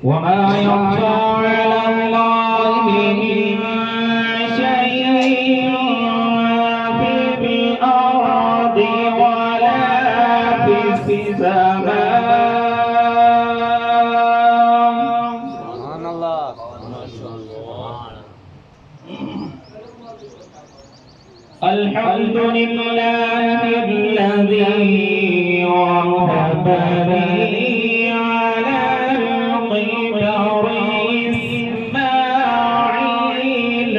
وما يخفى على الله من شيء في الأرض ولا في السماء. سبحان الله. الحمد لله الذي وهب لي على الكبر إسماعيل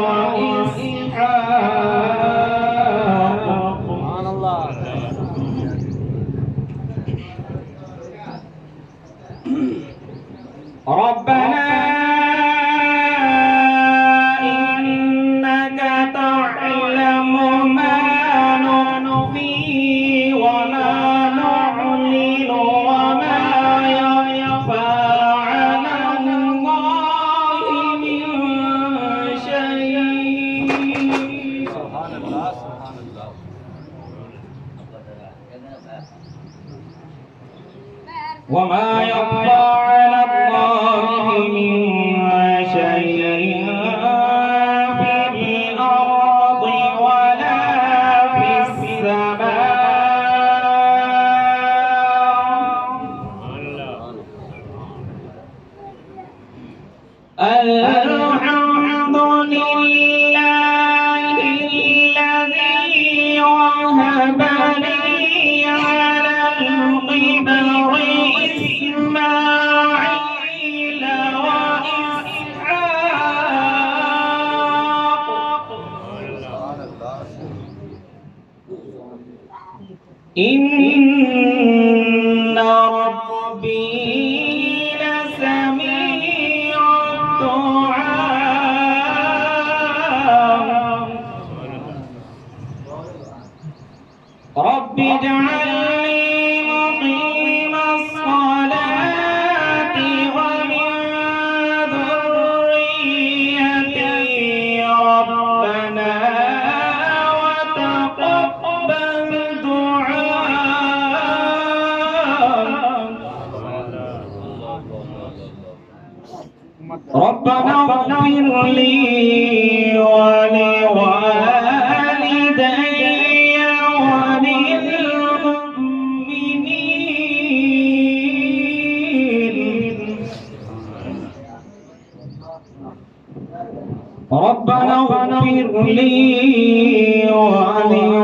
وإسحاق. سبحان الله. ربنا إنك تعلم ما نخفي وما نعلن وما يخفى على الله من شيء. سبحان الله. سبحان الله. وما يخفى على الله من شيء في الأرض ولا في السماء. الحمد لله الذي وهب لي على الكبر إسماعيل وإسحاق. إن ربي لسميع الدعاء. رب اجعلني مقيم الصلاة ومن ذريتي ربنا وتقبل دعاء. ربنا اغفر لي ولوالدي وللمؤمنين. ربنا اغفر لي ولوالدي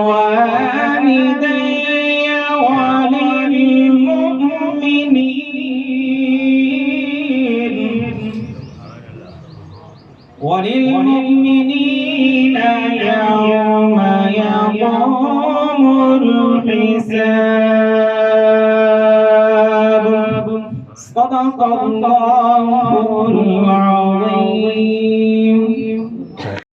وللمؤمنين يوم يقوم الحساب. صدق الله العظيم.